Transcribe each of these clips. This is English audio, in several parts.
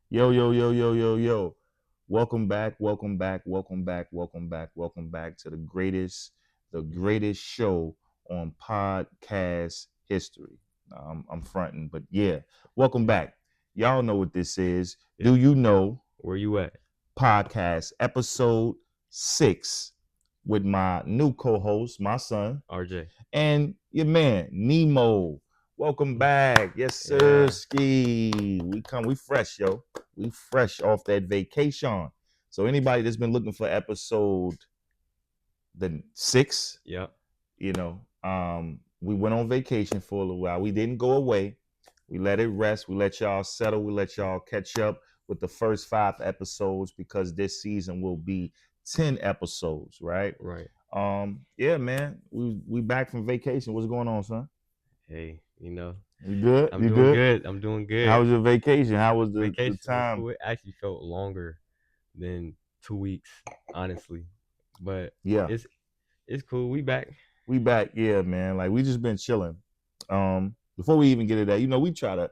Yo, yo, yo, yo, yo, yo. Welcome back, welcome back, welcome back, welcome back, welcome back to the greatest show on podcast history. I'm fronting, but yeah, welcome back. Y'all know what this is. Yeah. Do you know Where you at? podcast episode 6 with my new co-host, my son, RJ. and your man Nimo. Welcome back. Yes, sir. Yeah. Ski. We fresh, yo. We fresh off that vacation. So anybody that's been looking for episode the 6, Yep. we went on vacation for a little while. We didn't go away. We let it rest. We let y'all settle. We let y'all catch up with the first 5 episodes because this season will be 10 episodes, right? Right. Yeah, man. We back from vacation. What's going on, son? Hey, You good? I'm You doing good? good. I'm doing How good. was your vacation? How was the Vacation was time? cool. It actually felt longer than 2 weeks, honestly. But Yeah, it's cool. We back. we back. Yeah, man. Like we just been chilling. Before we even get to that, we try to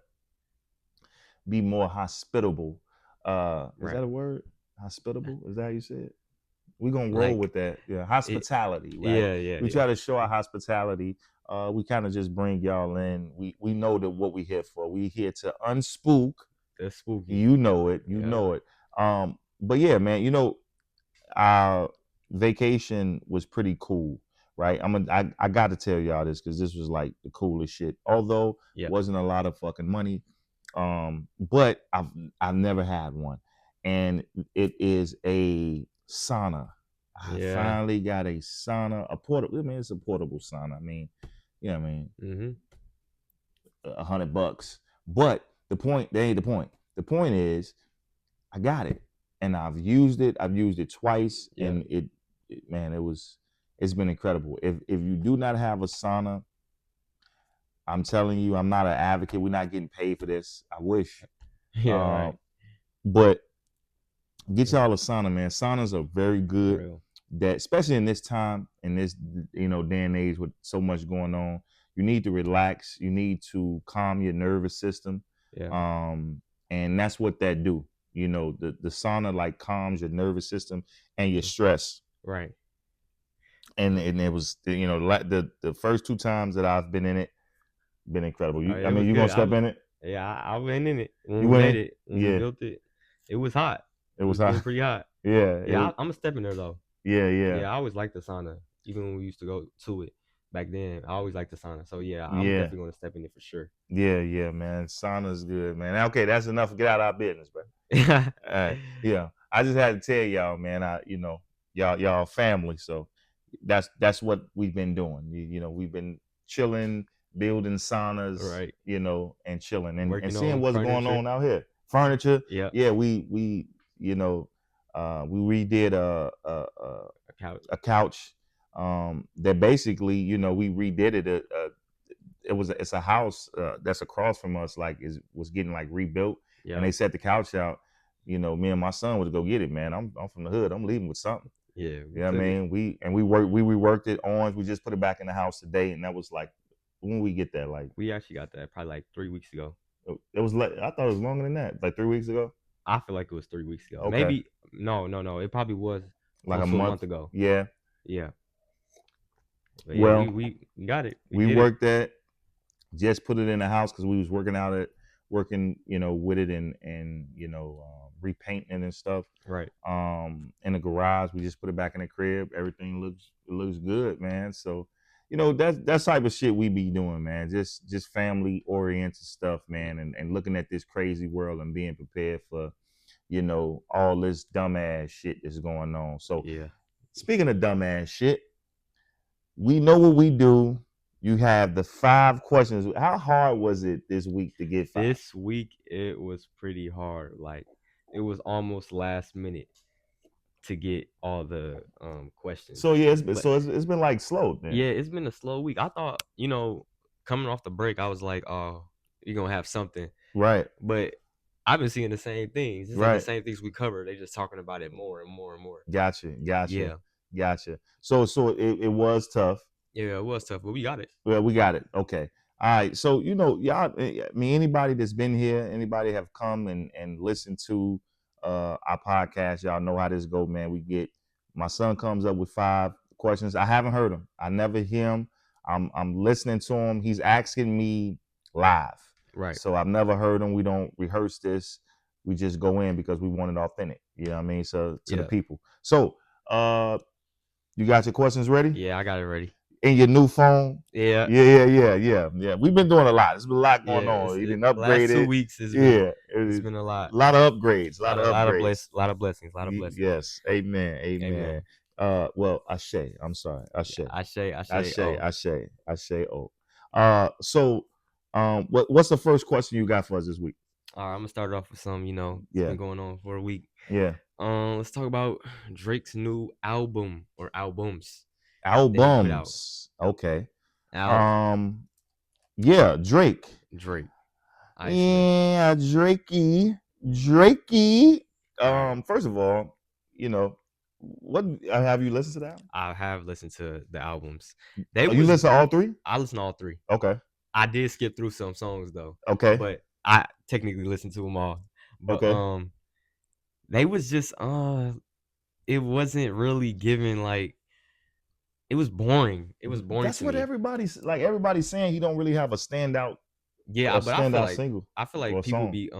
be more hospitable. Is Right. that a word? Hospitable? Is that how you say it? We're gonna roll Like with that. Yeah, it. hospitality, right? We Yeah. try to show our hospitality. We kind of just bring y'all in. We know that what we here for. We here to unspook. That's spooky. You know it. You Yeah. know it. But yeah, man. Our vacation was pretty cool, right? I got to tell y'all this because this was like the coolest shit. Although Yep. wasn't a lot of fucking money, but I've never had one, and it is a sauna. I Yeah. finally got a sauna, a portable. I mean, it's a portable sauna. I mean, Mhm. $100. But the point, that ain't the point. The point is, I got it, and I've used it. I've used it twice, Yeah. and man, it's been incredible. If you do not have a sauna, I'm telling you, I'm not an advocate. We're not getting paid for this. I wish, Yeah. Right. but get y'all a sauna, man. Saunas are very For good. real. That especially in this time, in this day and age with so much going on, you need to relax. You need to calm your nervous system, Yeah. and that's what that do. The sauna like calms your nervous system and your stress. Right. And it was the first 2 times that I've been in it, been incredible. I It mean, was you gonna good. step in it? I went in it when You we went made in? it. When we Yeah, built it, it was hot. it It was was hot. getting pretty hot. Yeah, it Yeah, was. I'm a step in there though. Yeah. Yeah, I always liked the sauna, even when we used to go to it back then. I always liked the sauna. So yeah, I'm Yeah. definitely gonna step in it for sure. Yeah, man. Sauna's good, man. Okay, that's enough. Get out of our business, bro. Yeah. I just had to tell y'all, man. Y'all family, so that's what we've been doing. We've been chilling, building saunas, Right. and chilling and Working seeing on what's going furniture. on out here. Furniture, Yeah. yeah. We we redid A couch. a couch that basically we redid it. It's a house that's across from us, like was getting like rebuilt, and Yeah. they set the couch out. Me and my son was to go get it, man. I'm from the hood. I'm leaving with something. Yeah. You We know what I took it. mean? We reworked it. Orange. We just put it back in the house today, and that was like when we get that. Like We actually got that probably like 3 weeks ago. it was. I thought it was longer than that. Like 3 weeks ago. I feel like it was 3 weeks ago. Okay. Maybe no. It probably was Like close a to a month. month ago. Yeah. Yeah. But yeah, Well, we got it. we did it. worked that. Just put it in the house because we was working with it and repainting it and stuff. Right. In the garage, we just put it back in the crib. Everything looks good, man. So, that's type of shit we be doing, man. Just family oriented stuff, man, and looking at this crazy world and being prepared for, all this dumbass shit that's going on. So, Yeah. speaking of dumbass shit, we know what we do. You have the 5 questions. How hard was it this week to get 5? This week it was pretty hard. Like it was almost last minute to get all the questions. So yeah, But it's been like slow then. yeah, it's been a slow week. I thought, coming off the break, I was like, oh, you're gonna have something. Right. But I've been seeing the same things. It's like Right. the same things we covered. They just talking about it more and more and more. Gotcha. Yeah. So it was tough. Yeah, it was tough, but we got it. Well, we got it. Okay. All right, so y'all. I mean, anybody that's been here, anybody have come and listened to our podcast, y'all know how this go, man. We get my son comes up with 5 questions. I haven't heard him. I never hear him. I'm listening to him. He's asking me live, Right. so I've never heard him. We don't rehearse this. We just go in because we want it authentic. You know what I mean? So to the Yeah. people. So you got your questions ready? Yeah, I got it ready. In your new phone? Yeah. Yeah. We've been doing a lot. There's been a lot going Yeah. on. You didn't Last upgrade 2 it. weeks has Yeah, it's been a lot. a lot of upgrades. A lot of Lot of upgrades. lot of blessings. A lot of blessings. Yes. Amen. Amen. Well, Ashe. I'm sorry. Ashe. Ashe. Oh. So, what's the first question you got for us this week? All right, I'm gonna start off with some. It's been going on for a week. Yeah. Let's talk about Drake's new album or albums. Albums. Okay. Out. Yeah, Drake. Yeah, Drakey. Right. First of all, what have you listened to that? I have listened to the albums. You listen to all 3? I listen to all 3. Okay. I did skip through some songs though. Okay. But I technically listened to them all. But Okay. they was just it wasn't really giving like it was boring. It was boring. That's what everybody's saying. He don't really have a standout. Yeah, but standout single. I feel like people song. be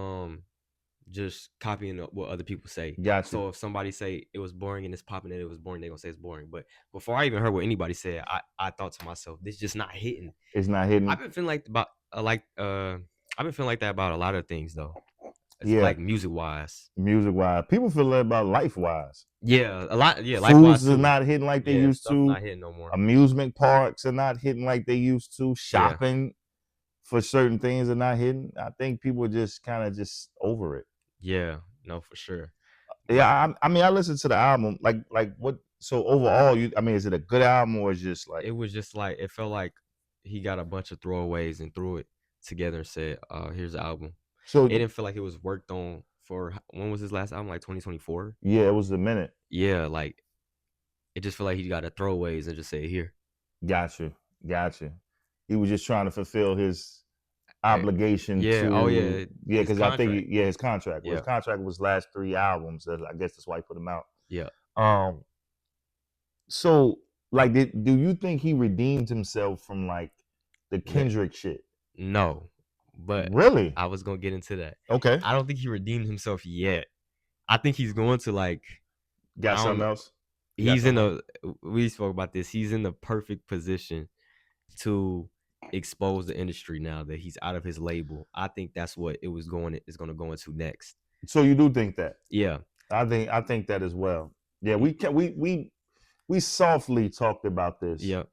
just copying what other people say. Gotcha. So if somebody say it was boring and it's popping and it was boring, they gonna say it's boring. But before I even heard what anybody said, I thought to myself, this just not hitting. It's not hitting. I've been feeling like I've been feeling like that about a lot of things though. It's Yeah. like music wise. People feel that about life wise. Yeah, a lot. Yeah, life wise. Foods are not hitting like they used to. Not hitting no more. Amusement parks are not hitting like they used to. Shopping for certain things are not hitting. I think people are just kind of just over it. Yeah, no, for sure. Yeah, I mean, I listened to the album. Like what? So overall, is it a good album or is just like? It was just like it felt like he got a bunch of throwaways and threw it together and said, "Here's the album." So it didn't feel like it was worked on for when was his last album? Like 2024. Yeah, it was a minute. Yeah, like it just felt like he got a throwaways and just say here. Gotcha. He was just trying to fulfill his obligation. Yeah. Yeah, because I think his contract. Yeah. His contract was last 3 albums. I guess that's why he put them out. Yeah. So like, do you think he redeemed himself from like the Kendrick shit? No, but really, I was gonna get into that. Okay. I don't think he redeemed himself yet. I think he's going to like got something else. We spoke about this. He's in the perfect position to expose the industry now that he's out of his label. I think that's what is going to go into next. So you do think that? Yeah, I think that as well. Yeah, we softly talked about this. Yeah,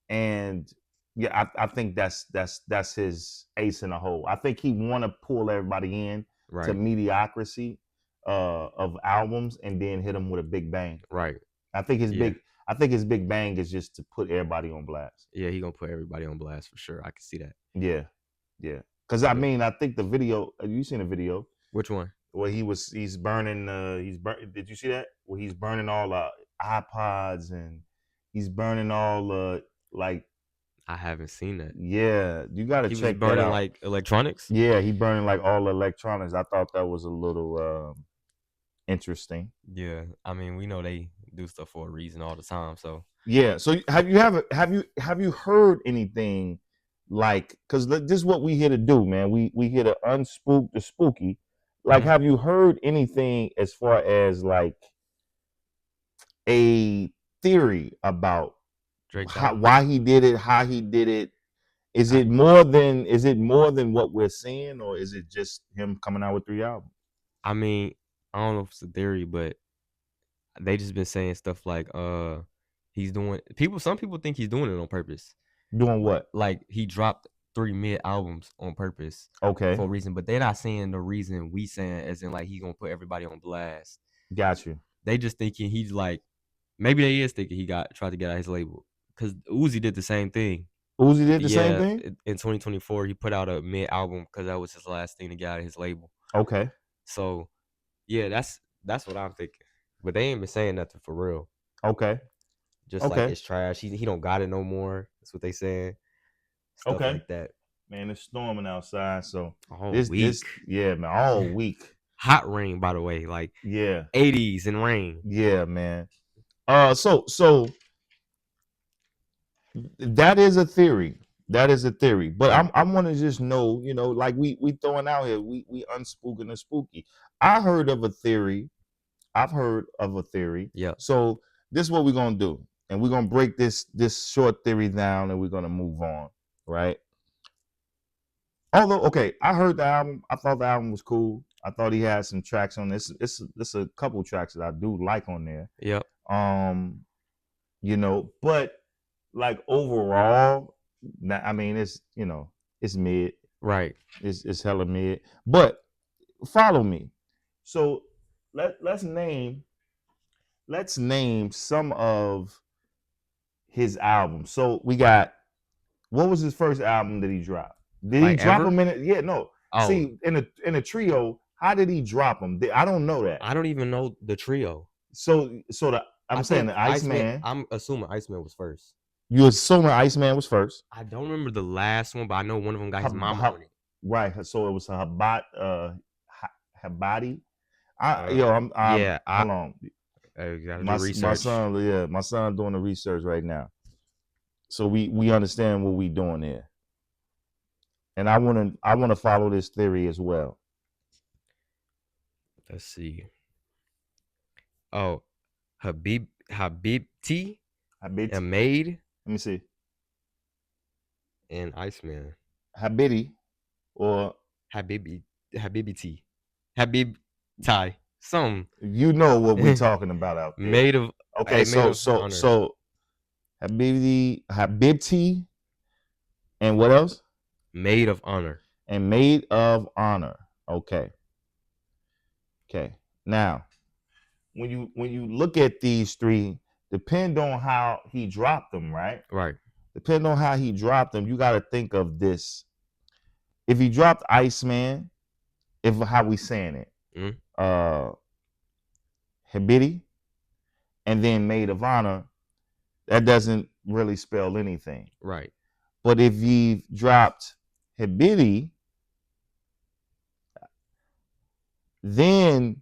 and yeah, I think that's his ace in the hole. I think he want to pull everybody in to mediocrity of albums and then hit them with a big bang. Right. I think his big bang is just to put everybody on blast. Yeah, he gonna put everybody on blast for sure. I can see that. Yeah. Because I mean, I think the video. You seen the video? Which one? Where he's burning. Did you see that? Where he's burning all the iPods and he's burning all like. I haven't seen that. Yeah, you got to check that out. He was burning like electronics? Yeah, he burning like all the electronics. I thought that was a little interesting. Yeah, I mean, we know they do stuff for a reason all the time. So yeah. So have you heard anything like? Because this is what we here to do, man. We here to unspook the spooky. Like, have you heard anything as far as like a theory about why he did it, how he did it? Is it more than what we're seeing, or is it just him coming out with 3 albums? I mean, I don't know if it's a theory, but they just been saying stuff like he's doing some people think he's doing it on purpose. Doing what? Like he dropped 3 mid albums on purpose. Okay. For a reason, but they're not saying the reason we saying as in like he's gonna put everybody on blast. Got you. They just thinking he's like, maybe they is thinking he tried to get out his label. Because Uzi did the same thing. Uzi did the same thing? In 2024, he put out a mid album because that was his last thing to get out of his label. Okay. So, yeah, that's what I'm thinking. But they ain't been saying nothing for real. Okay. Just like it's trash. He don't got it no more. That's what they saying. Stuff like that. Man, it's storming outside, so All this week. yeah, man, all week. Hot rain, by the way, like Yeah, 80s and rain. yeah, man. So that is a theory. That is a theory. But Right. I want to just know, like we throwing out here, we unspooking the spooky. I heard of a theory. I've heard of a theory. Yeah. So this is what we're gonna do, and we're gonna break this short theory down, and we're gonna move on, right? Although, okay, I heard the album. I thought the album was cool. I thought he had some tracks on this. It's a couple tracks that I do like on there. Yep. Um, but like overall, I mean, it's mid. Right. It's hella mid. But follow me. So let's name some of his albums. So we got, what was his first album that he dropped? Did he Like drop ever? them in it? Yeah, no. Oh. See, in a trio, how did he drop them? I don't know that. I don't even know the trio. So I'm saying the Iceman. I'm assuming Iceman was first. You assuming Iceman was first? I don't remember the last one, but I know one of them got his mama on it. Right. So it was Habati. Hold on. My son doing the research right now. So we understand what we doing here. And I wanna follow this theory as well. Let's see. Oh, Habibti and Made. Let me see. And Iceman. Habibti or Habibti. Habib Ty. Some. You know what we talking about out there. Made of. Okay, so Habibti and what else? Maid of Honor. And Maid of Honor. Okay. Now, when you look at these three, depend on how he dropped them, right? Right. Depend on how he dropped them. You got to think of this. If he dropped Iceman, how we saying it? Habibti and then Maid of Honor, that doesn't really spell anything. Right. But if he dropped Habibti, then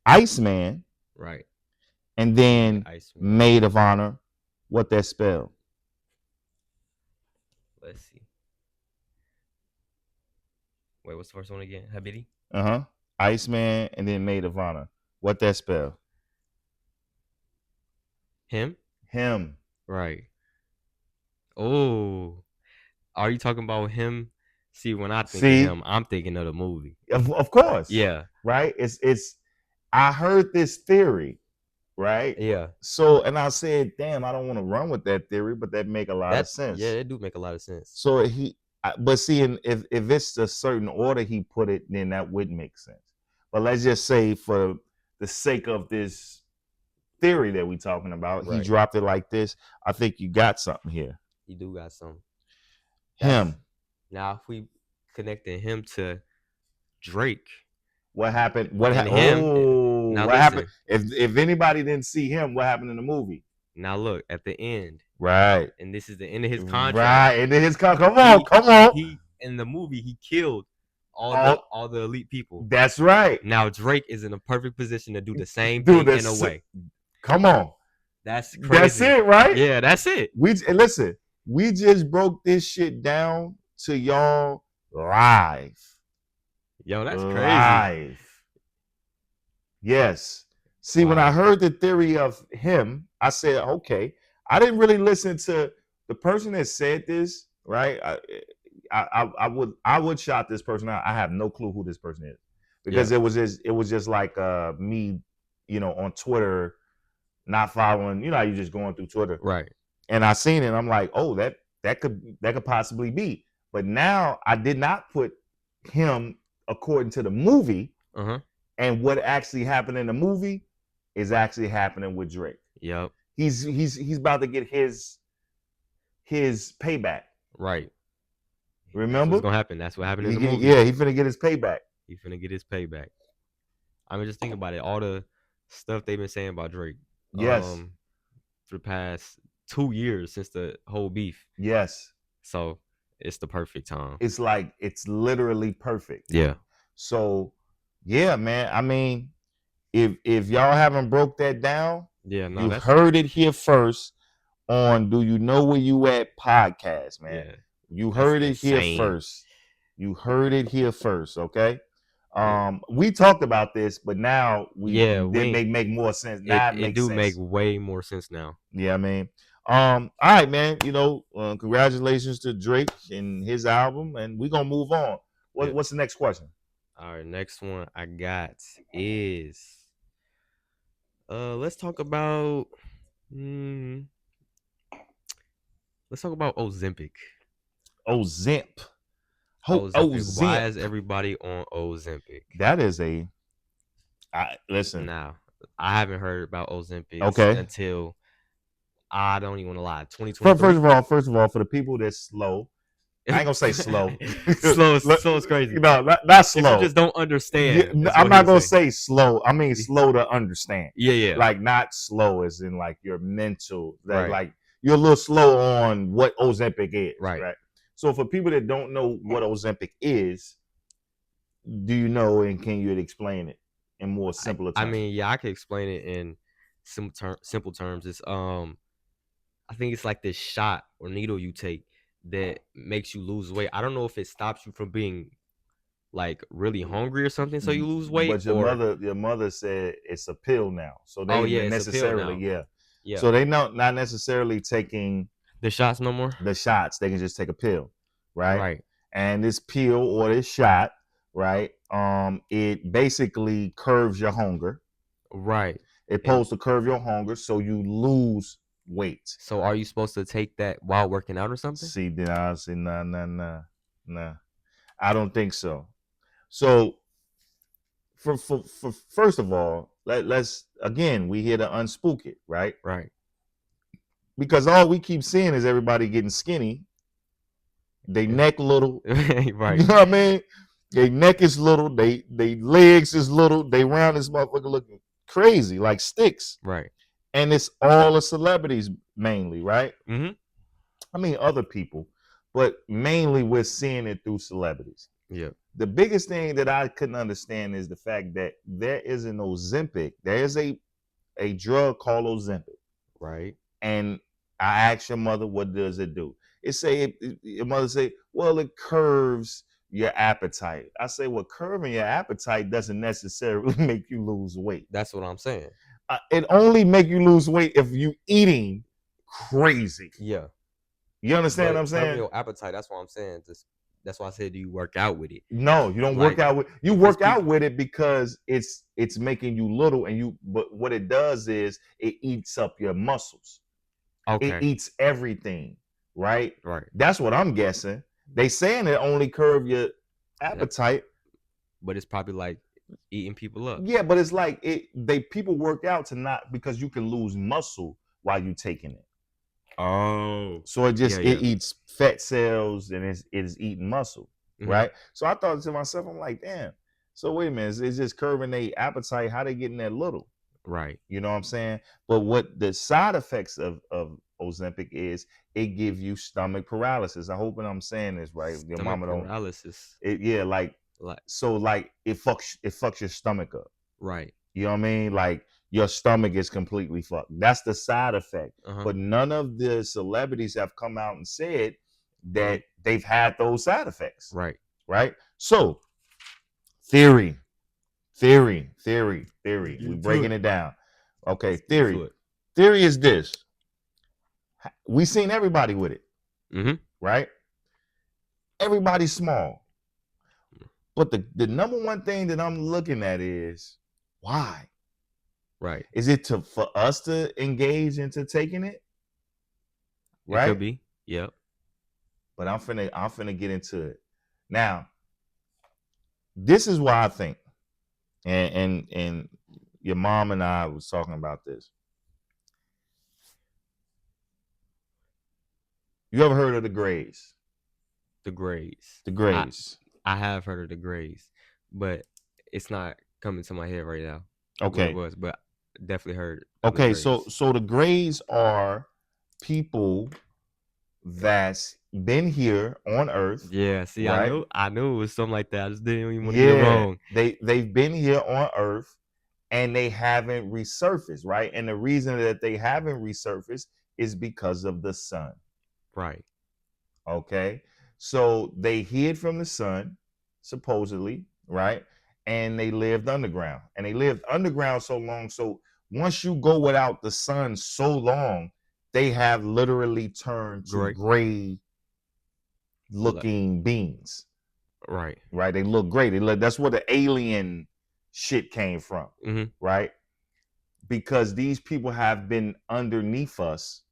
Iceman, right, and then Iceman. Maid of Honor, what that spell? Let's see. Wait, what's the first one again? Habibti? Iceman and then Maid of Honor. What that spell? Him. Right. Oh. Are you talking about him? See, when I think of him, I'm thinking of the movie. Of course. Yeah. Right? It's I heard this theory, right? Yeah. So, and I said, damn, I don't want to run with that theory, but that make a lot of sense. Yeah, it do make a lot of sense. So but see, if it's a certain order he put it, then that would make sense. But let's just say, for the sake of this theory that we're talking about, he dropped it like this. I think you got something here. You do got something. Him. Now, if we connected him to Drake, what happened? What happened? If anybody didn't see him, what happened in the movie? Now look at the end. Right. And this is the end of his contract. Right. And then his contract. Come on. He in the movie he killed all the elite people. That's right. Now Drake is in a perfect position to do the same thing in a way. Come on. That's crazy. That's it, right? Yeah, that's it. Listen, we just broke this shit down to y'all live. Yo, that's crazy. Live. Yes. See, when I heard the theory of him, I said, okay. I didn't really listen to the person that said this, right? I would shout this person out. I have no clue who this person is, because it was just like me, on Twitter, not following. You know how you just going through Twitter, right? And I seen it. And I'm like, oh, that could possibly be. But now I did not put him according to the movie, and what actually happened in the movie is actually happening with Drake. Yep. He's about to get his payback. Right. Remember? What's gonna happen? That's what happened in the movie. Yeah, he's finna get his payback. I mean, just think about it. All the stuff they've been saying about Drake. Yes. For the past 2 years since the whole beef. Yes. So It's the perfect time. It's like it's literally perfect. Yeah. So yeah, man. I mean, if y'all haven't broke that down, Yeah. No, you that's heard it here first on Do You Know Where You At podcast, man. yeah. You That's heard it here insane. first. You heard it here first, okay? Yeah. We talked about this, but now we we make more sense. Now it it makes do sense. make way more sense now. Yeah, I mean, all right, man. You know, congratulations to Drake and his album, and we're gonna move on. Yeah. What's the next question? All right, next one I got is let's talk about Ozempic. Ozemp. Ozempic. Why is Ozemp. everybody on Ozempic? That is listen. Now, I haven't heard about Ozempic Okay. until I don't even want to lie. 2023. First of all, for the people that's slow, I ain't gonna say slow. slow is crazy. No, not slow. If you just don't understand. Yeah, I'm not gonna say slow. I mean slow to understand. Yeah. Like not slow as in like your mental. Right. Like you're a little slow on what Ozempic is. Right. So for people that don't know what Ozempic is, do you know and can you explain it in more simpler terms? I mean, yeah, I can explain it in simple terms. It's I think it's like this shot or needle you take that makes you lose weight. I don't know if it stops you from being like really hungry or something, so you lose weight. But your mother said it's a pill now, so they it's necessarily a pill now. Yeah. So they not necessarily taking the shots no more. The shots, they can just take a pill, right? Right. And this pill or this shot, right? It basically curves your hunger. Right. It's supposed to curve your hunger, so you lose weight. So are you supposed to take that while working out or something? See, then I say nah. I don't think so. So for first of all, let's again we here to unspook it, right? Right. Because all we keep seeing is everybody getting skinny. They neck little. Right. You know what I mean? Their neck is little. They legs is little. They round this motherfucker looking crazy like sticks. Right. And it's all the celebrities mainly, right? Mm-hmm. I mean other people, but mainly we're seeing it through celebrities. Yeah. The biggest thing that I couldn't understand is the fact that there is an Ozempic. There is a drug called Ozempic. Right. And I asked your mother, what does it do? Your mother say, well, it curves your appetite. I say, well, curbing your appetite doesn't necessarily make you lose weight. That's what I'm saying. It only make you lose weight if you eating crazy. Yeah. You understand what I'm saying? Your appetite. That's what I'm saying. That's why I said, do you work out with it? No, you don't work out with. You work out with it because it's making you little, but what it does is it eats up your muscles. Okay. It eats everything, right? Right. That's what I'm guessing. They saying it only curve your appetite, but it's probably like eating people up. Yeah, but it's like people work out to not because you can lose muscle while you taking it. Oh, so it eats fat cells and it's eating muscle, right? So I thought to myself, I'm like, damn. So wait a minute, it's just curving their appetite. How they getting that little? Right. You know what I'm saying? But what the side effects of Ozempic is, it gives you stomach paralysis. I hope I'm saying this right. Your mama don't paralysis. It fucks your stomach up. Right. You know what I mean? Like your stomach is completely fucked. That's the side effect. But none of the celebrities have come out and said that they've had those side effects. Right. Right. So theory. We're breaking it down. Okay. Theory is this. We seen everybody with it. Right. Everybody's small. But the number one thing that I'm looking at is why? Right. Is it for us to engage into taking it? Right. It could be. Yep. But I'm finna get into it. Now, this is why I think, and your mom and I was talking about this. You ever heard of the Grays? The Grays. The Grays. I have heard of the Grays, but it's not coming to my head right now. Okay. It was, but definitely heard. Okay, so the Grays are people that's been here on Earth, Yeah, see, right? I knew it was something like that. I just didn't even want to get it Yeah, wrong. they've been here on Earth and they haven't resurfaced, right? And the reason that they haven't resurfaced is because of the sun. Right. Okay. So they hid from the sun, supposedly, right? And they lived underground. And they lived underground so long. So once you go without the sun so long, they have literally turned to Great. gray Like, looking beings, right. right? They look gray. That's where the alien shit came from, Mm-hmm. right? Because these people have been underneath us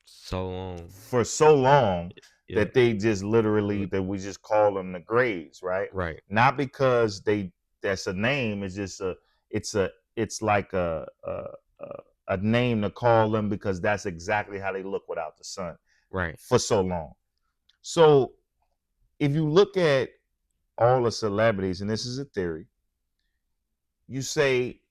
So long. for so long Yeah. that they just literally that we just call them the grays, right? Right. Not because that's a name. It's just it's like a name to call them because that's exactly how they look without the sun Right. for so long. So if you look at all the celebrities, and this is a theory, you say,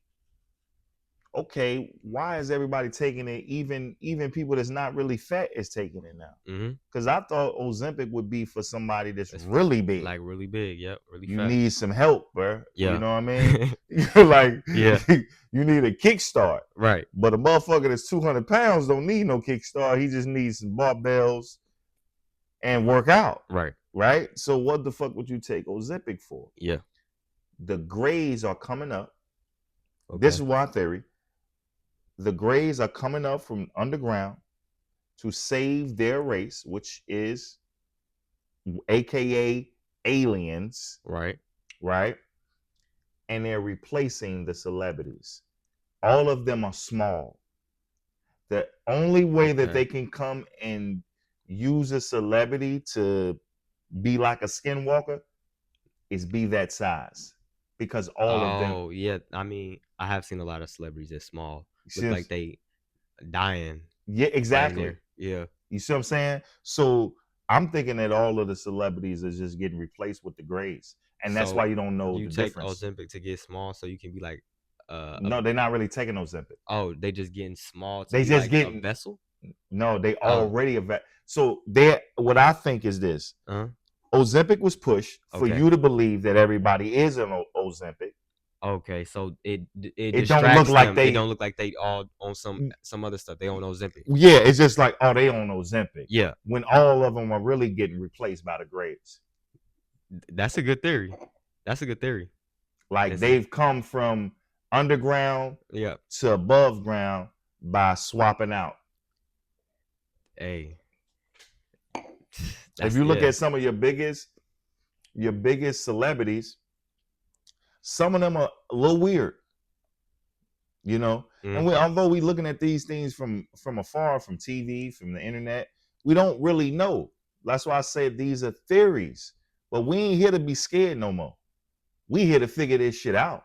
okay, why is everybody taking it? Even people that's not really fat is taking it now. Mm-hmm. Because I thought Ozempic would be for somebody that's It's really big. like really big. Yep. Really You fat. need some help, bro. Yeah. You know what I mean? Like, Yeah. you need a kickstart. Right. But a motherfucker that's 200 pounds don't need no kickstart. He just needs some barbells and work out. Right. Right? So what the fuck would you take Ozempic for? Yeah. The grays are coming up. Okay. This is my theory. The grays are coming up from underground to save their race, which is AKA aliens, Right. right? And they're replacing the celebrities. All of them are small. The only way that Okay. they can come and use a celebrity to be like a skinwalker is be that size. Because all of them. Oh, yeah. I mean, I have seen a lot of celebrities that small. See Look what like they dying Yeah, right in exactly. there. Yeah. You see what I'm saying? So I'm thinking that all of the celebrities are just getting replaced with the grays. And that's So why you don't know you the take difference. Ozempic to get small so you can be like No, they're not really taking Ozempic. oh, they just getting small to They be just like getting a vessel? No, they Oh. already so they're what I think is this. Uh-huh. Ozempic was pushed for Okay. you to believe that everybody is an Ozempic. Okay, so it It distracts don't look like them. they It don't look like they all on some other stuff. They on Ozempic. Yeah, it's just like, oh, they on Ozempic. Yeah. When all of them are really getting replaced by the grays. That's a good theory. That's a good theory. Like they've come from underground Yeah. to above ground by swapping out. Hey. If you look at some of your biggest celebrities, some of them are a little weird, you know. And although we looking at these things from afar, from TV, from the internet, we don't really know. That's why I say these are theories. But we ain't here to be scared no more. We here to figure this shit out.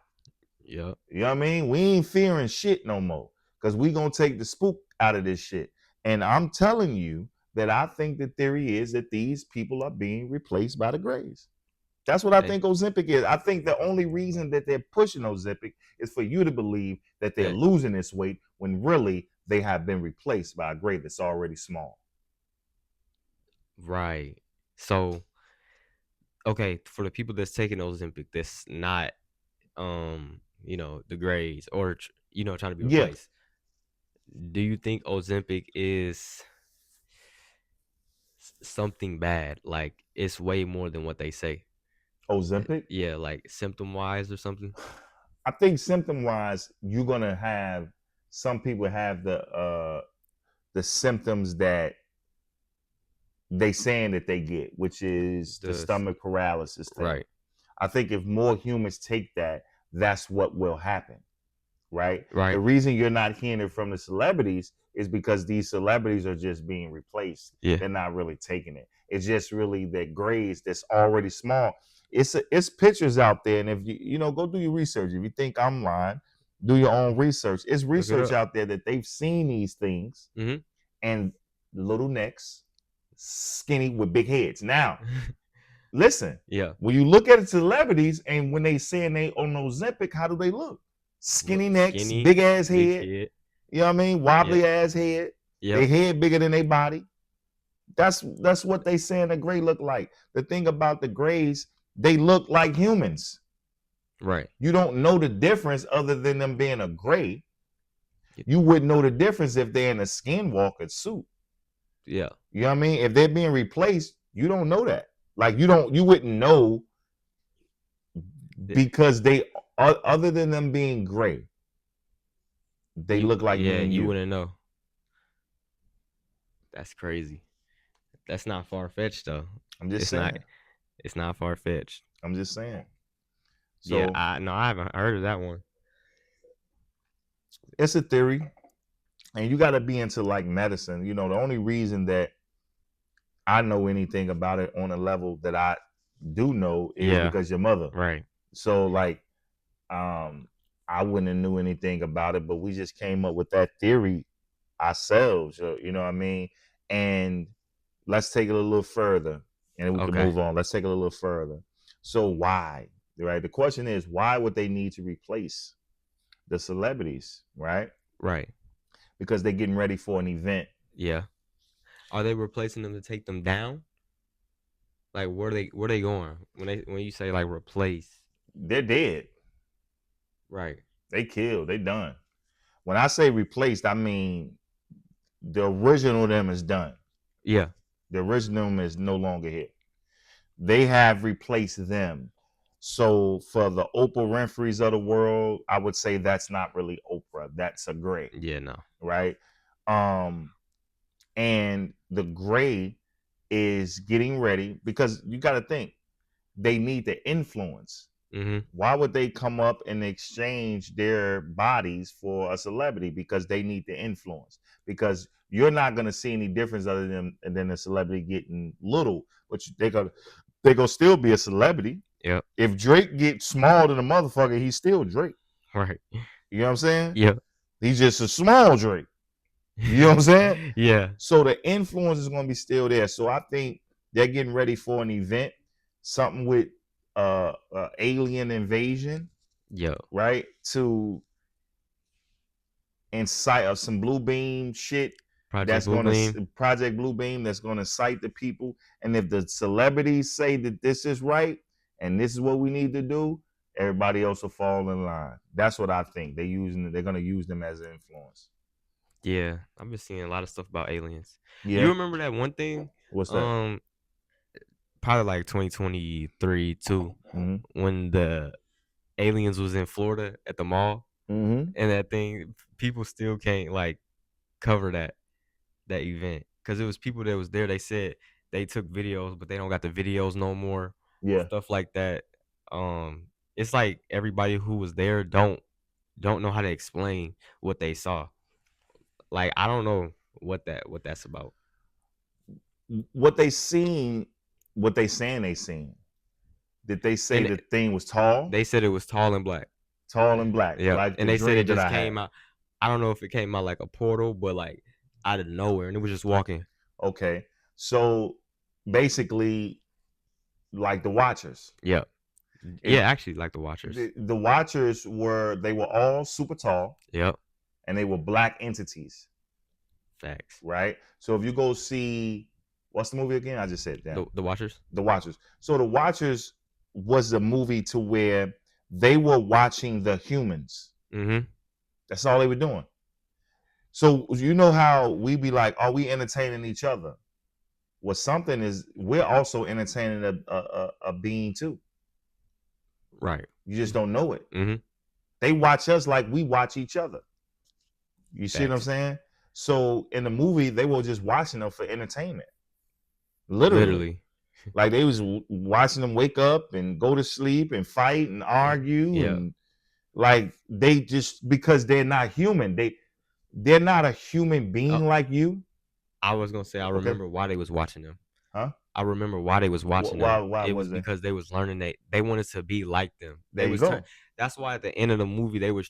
Yeah. You know what I mean? We ain't fearing shit no more. Because we gonna take the spook out of this shit. And I'm telling you that I think the theory is that these people are being replaced by the grays. That's what I think Ozempic is. I think the only reason that they're pushing Ozempic is for you to believe that they're losing this weight when really they have been replaced by a gray that's already small. Right. So, okay, for the people that's taking Ozempic, that's not, you know, the grays or you know trying to be replaced. Do you think Ozempic is something bad? Like it's way more than what they say. Ozempic? Yeah, like symptom wise or something. I think symptom wise, you're gonna have some people have the symptoms that they saying that they get, which is the stomach paralysis thing. Right. I think if more humans take that, that's what will happen. Right? Right. The reason you're not hearing it from the celebrities is because these celebrities are just being replaced. Yeah. They're not really taking it. It's just really that grays that's already small. It's pictures out there, and if you know, go do your research. If you think I'm lying, do your own research. It's research out there that they've seen these things and little necks, skinny with big heads. Now, listen. Yeah. When you look at the celebrities and when they saying they on Ozempic, how do they look? Skinny necks, big ass head. You know what I mean? Wobbly ass head. Their head bigger than their body. That's what they saying the gray look like. The thing about the grays, they look like humans. Right. You don't know the difference other than them being a gray. You wouldn't know the difference if they're in a skinwalker suit. Yeah. You know what I mean? If they're being replaced, you don't know that. Like you wouldn't know because they, other than them being gray, they look like me and you you. wouldn't know. That's crazy. That's not far fetched though. I'm just saying. It's not far fetched. I'm just saying. So yeah, I haven't heard of that one. It's a theory, and you got to be into like medicine. You know, the only reason that I know anything about it on a level that I do know is because your mother. Right. So like, I wouldn't have knew anything about it, but we just came up with that theory ourselves. You know what I mean? And let's take it a little further, and we can move on. Let's take it a little further. So why? Right. The question is, why would they need to replace the celebrities? Right. Right. Because they're getting ready for an event. Yeah. Are they replacing them to take them down? Like where they going when you say like replace? They're dead. Right. They killed. They done. When I say replaced, I mean the original them is done. Yeah. The original them is no longer here. They have replaced them. So for the Oprah Winfrey's of the world, I would say that's not really Oprah. That's a gray. Yeah, no. Right? And the gray is getting ready because you got to think they need the influence. Mm-hmm. Why would they come up and exchange their bodies for a celebrity? Because they need the influence. Because you're not going to see any difference other than a celebrity getting little, but they're gonna still be a celebrity. Yeah. If Drake gets small than a motherfucker, he's still Drake. Right. You know what I'm saying? Yeah. He's just a small Drake. You know what I'm saying? Yeah. So the influence is going to be still there. So I think they're getting ready for an event, something with alien invasion. Yeah. Right? To incite of some blue beam shit. Project Blue Beam that's going to cite the people. And if the celebrities say that this is right and this is what we need to do, everybody else will fall in line. That's what I think. They're going to use them as an influence. Yeah, I've been seeing a lot of stuff about aliens. Yeah. You remember that one thing? What's that? Probably like 2023 too, when the aliens was in Florida at the mall, and that thing, people still can't like cover that event because it was people that was there. They said they took videos, but they don't got the videos no more. Yeah, stuff like that. It's like everybody who was there don't know how to explain what they saw. Like I don't know what that's about. What they seen, what they saying they seen. Did they say the thing was tall? They said it was tall and black. Tall and black. Yeah, like and they said it just came out. I don't know if it came out like a portal, but like out of nowhere, and it was just walking. Okay, so basically, like the Watchers. Yeah. Yeah, actually, like the Watchers. The Watchers were all super tall. Yep. And they were black entities. Facts. Right? So if you go see, what's the movie again? I just said that. The Watchers? The Watchers. So The Watchers was a movie to where they were watching the humans. Mm-hmm. That's all they were doing. So you know how we be like, are we entertaining each other? Well, something is, we're also entertaining a being too. Right. You just don't know it. Mm-hmm. They watch us like we watch each other. You see what I'm saying? So in the movie, they were just watching them for entertainment. Literally. Like they was watching them wake up and go to sleep and fight and argue. Yeah. And like they just, because they're not human. They're not a human being like you. I was going to say, I remember why they was watching them. Huh? I remember why they was watching them. Why it was because they was learning they wanted to be like them. There you go. That's why at the end of the movie, they was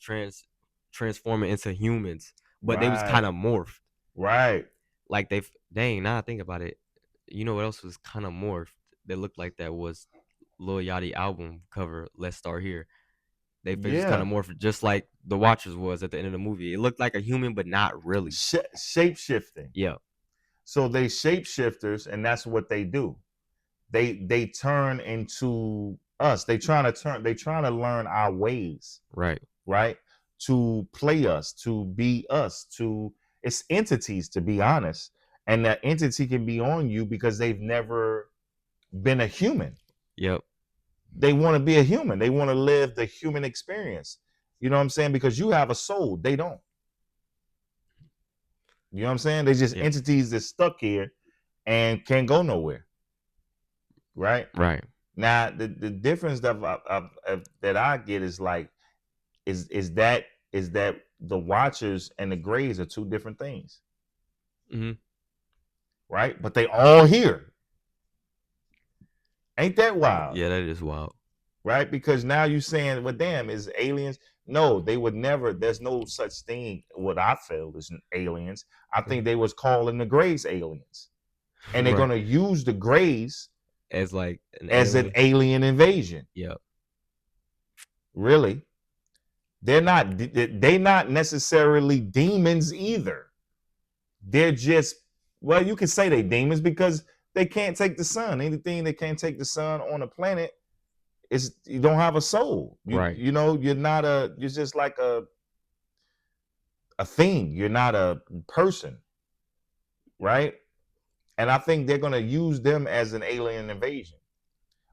transforming into humans, but they was kind of morphed. Right. Like dang, now I think about it, you know what else was kind of morphed that looked like that was Lil Yachty album cover, Let's Start Here. They face kind of morphed just like the Watchers was at the end of the movie. It looked like a human, but not really. Shape shifting. Yeah. So they shapeshifters, and that's what they do. They turn into us. They trying to learn our ways, Right. right? To play us, to be us, to it's entities, to be honest. And that entity can be on you because they've never been a human. Yep. They want to be a human. They want to live the human experience. You know what I'm saying? Because you have a soul. They don't. You know what I'm saying? They're just entities that's stuck here and can't go nowhere. Right? Right. Now, the difference that I get is like, is that the Watchers and the Greys are two different things. Mm-hmm. Right? But they all here. Ain't that wild? Yeah, that is wild. Right? Because now you saying, well, damn, is aliens? No, they would never. There's no such thing. What I feel is aliens. I think they was calling the Greys aliens, and they're gonna use the Greys as like an alien invasion. Yep. Really? They're not necessarily demons either. They're just, well, you can say they demons because they can't take the sun. Anything that can't take the sun on a planet is, you don't have a soul. Right. You know, you're just like a thing. You're not a person. Right? And I think they're gonna use them as an alien invasion.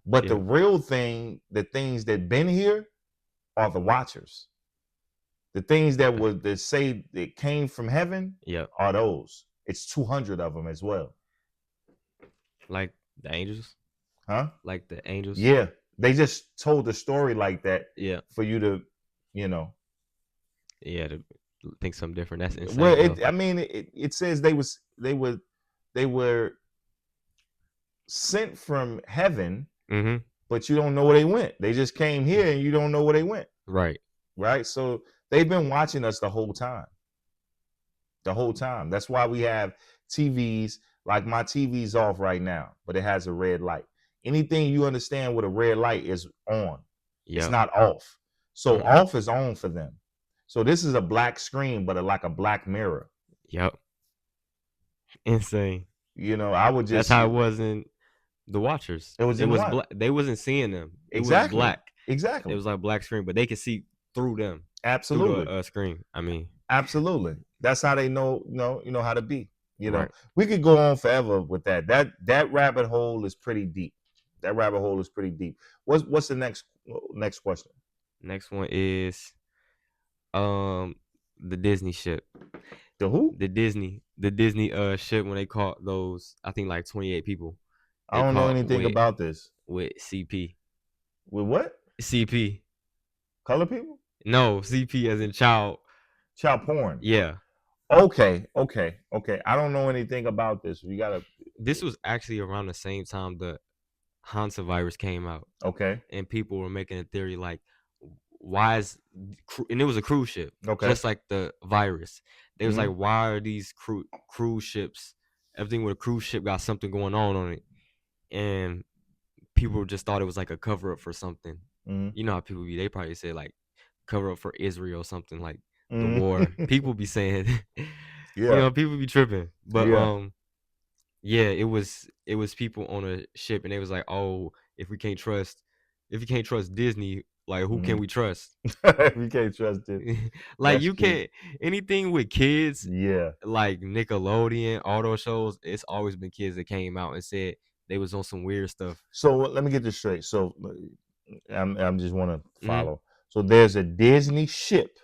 But the real thing, the things that been here are the Watchers. The things that say that came from heaven are those. It's 200 of them as well. Like the angels? Huh? Like the angels? Yeah. They just told the story like that. Yeah. For you to, you know. Yeah, to think something different. That's insane. Well, it says they were sent from heaven, but you don't know where they went. They just came here and you don't know where they went. Right. Right. So they've been watching us the whole time. The whole time. That's why we have TVs. Like my TV's off right now, but it has a red light. Anything you understand with a red light is on. It's not off. So off is on for them. So this is a black screen, but like a black mirror. Yep. Insane. You know, I would just. That's how it was in the Watchers. It was black. They wasn't seeing them. It was black. Exactly. It was like a black screen, but they could see through them. Absolutely. Through the screen. I mean. Absolutely. That's how they know how to be. You know, we could go on forever with that. That rabbit hole is pretty deep. That rabbit hole is pretty deep. What's the next question? Next one is the Disney ship. The who? The Disney ship when they caught those, I think like 28 people. I don't know anything about this. With CP. With what? CP. Color people? No, CP as in child porn. Yeah. Okay. I don't know anything about this. You gotta. This was actually around the same time the Hansa virus came out. Okay. And people were making a theory like, why is, and it was a cruise ship. Okay. Just like the virus. They was like, why are these cruise ships? Everything with a cruise ship got something going on it, and people just thought it was like a cover up for something. You know how people be? They probably say like cover up for Israel or something like. The war. People be saying, you know, people be tripping. But it was people on a ship, and they was like, oh, if you can't trust Disney, like who can we trust? We can't trust it. Like that's you can't anything with kids. Yeah. Like Nickelodeon, all those shows, it's always been kids that came out and said they was on some weird stuff. So let me get this straight. So I'm just want to follow. So there's a Disney ship.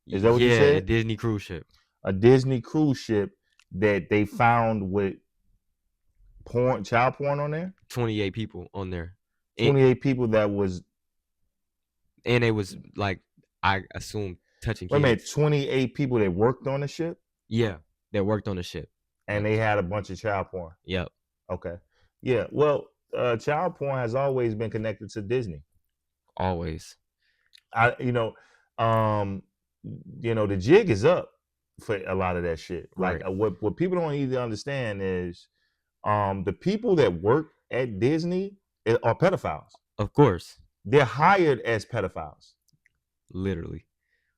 Is that what you said? Yeah, a Disney cruise ship. A Disney cruise ship that they found with child porn on there? 28 people on there. 28 people that was. And it was like, I assume, touching kids. Wait a minute, 28 people that worked on the ship? Yeah, that worked on the ship. And they had a bunch of child porn? Yep. Okay. Yeah, well, child porn has always been connected to Disney. Always. The jig is up for a lot of that shit. Right. Like what people don't even understand is the people that work at Disney are pedophiles. Of course. They're hired as pedophiles. Literally.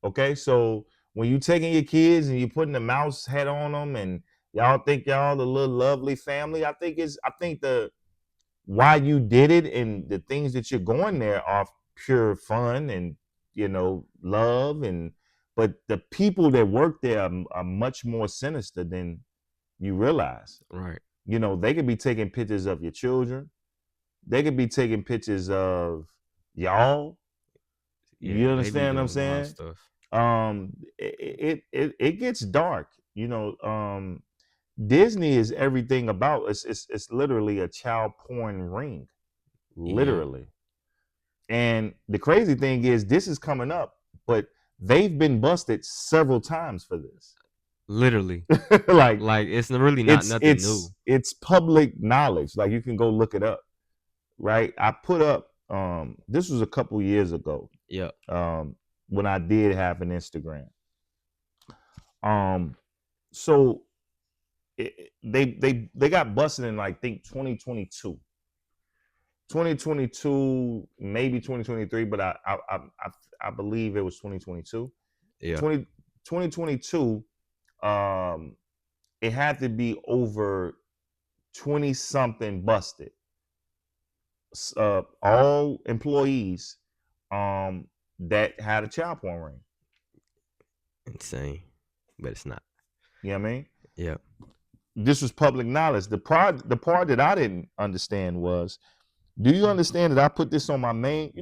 Okay, so when you taking your kids and you're putting the mouse head on them and Y'all think y'all the little lovely family. I think the why you did it and the things that you're going there are pure fun and love, and but the people that work there are much more sinister than you realize. Right. They could be taking pictures of your children. They could be taking pictures of y'all. Yeah, You they be understand what I'm doing a lot of saying? stuff. It gets dark. Disney is everything about it's literally a child porn ring. Literally. And the crazy thing is this is coming up, but they've been busted several times for this. Literally. like it's really not nothing new. It's public knowledge. Like you can go look it up. Right? I put up this was a couple years ago. Yeah. When I did have an Instagram. So they got busted in I think 2022. 2022, maybe 2023, but I believe it was 2022. Yeah. 2022, it had to be over 20 something busted. All employees that had a child porn ring. Insane, but it's not. You know what I mean? Yeah. This was public knowledge. The part that I didn't understand was, do you understand that I put this on my main?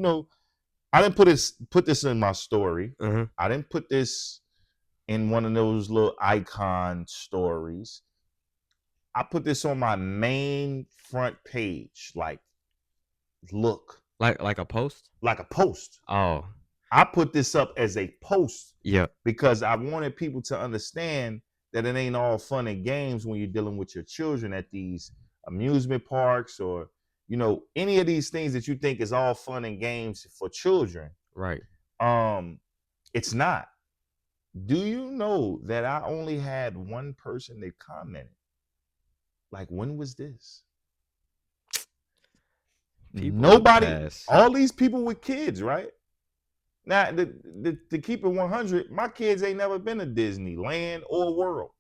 I didn't put this in my story. I didn't put this in one of those little icon stories. I put this on my main front page, look. Like a post? Like a post. Oh. I put this up as a post. Yeah. Because I wanted people to understand that it ain't all fun and games when you're dealing with your children at these amusement parks or any of these things that you think is all fun and games for children. Right. It's not. Do you know that I only had one person that commented? When was this? Nobody. All these people with kids, right? Now, to keep it 100, my kids ain't never been to Disneyland or World.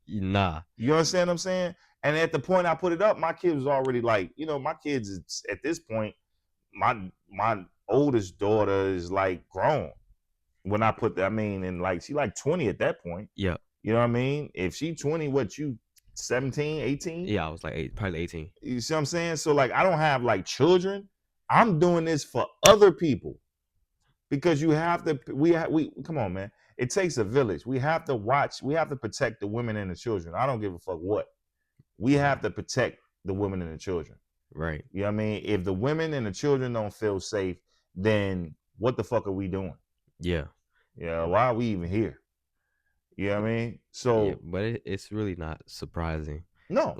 Nah. You understand what I'm saying? And at the point I put it up, my kids was already my kids is, at this point, my oldest daughter is grown. When I put that, and she 20 at that point. Yeah. You know what I mean? If she 20, what, you 17, 18? Yeah, I was probably 18. You see what I'm saying? So I don't have children. I'm doing this for other people. Because you have to, we come on, man. It takes a village. We have to protect the women and the children. I don't give a fuck what. We have to protect the women and the children. Right. You know what I mean? If the women and the children don't feel safe, then what the fuck are we doing? Yeah. Yeah, why are we even here? You know what I mean? So, yeah, but it's really not surprising. No.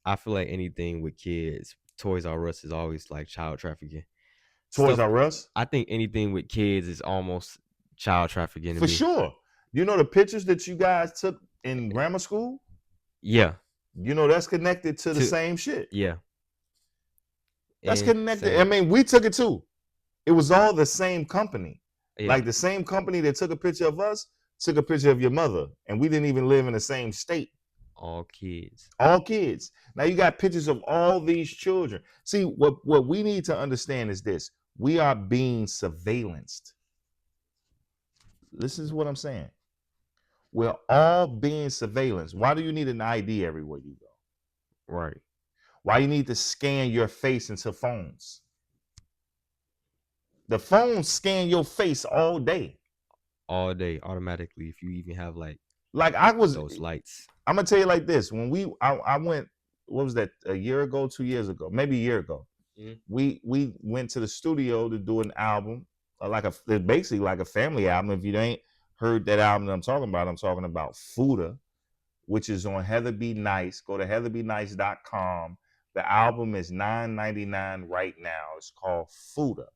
I feel like anything with kids, Toys R Us is always child trafficking. Toys R Us? I think anything with kids is almost child trafficking. For sure. You know the pictures that you guys took in grammar school? Yeah. That's connected to the same shit. Yeah. That's connected. We took it too. It was all the same company. Yeah. The same company that took a picture of us took a picture of your mother. And we didn't even live in the same state. All kids. All kids. Now you got pictures of all these children. See, what we need to understand is this. We are being surveillanced. This is what I'm saying. We're all being surveillanced. Why do you need an ID everywhere you go? Right. Why you need to scan your face into phones? The phones scan your face all day. All day, automatically, if you even have those lights. I'm gonna tell you like this. When I went, what was that, a year ago, 2 years ago, maybe a year ago. Mm-hmm. We went to the studio to do an album, basically like a family album. If you ain't heard that album that I'm talking about Fuda, which is on HeatherBNyce. Go to HeatherBNyce.com. The album is $9.99 right now. It's called Fuda.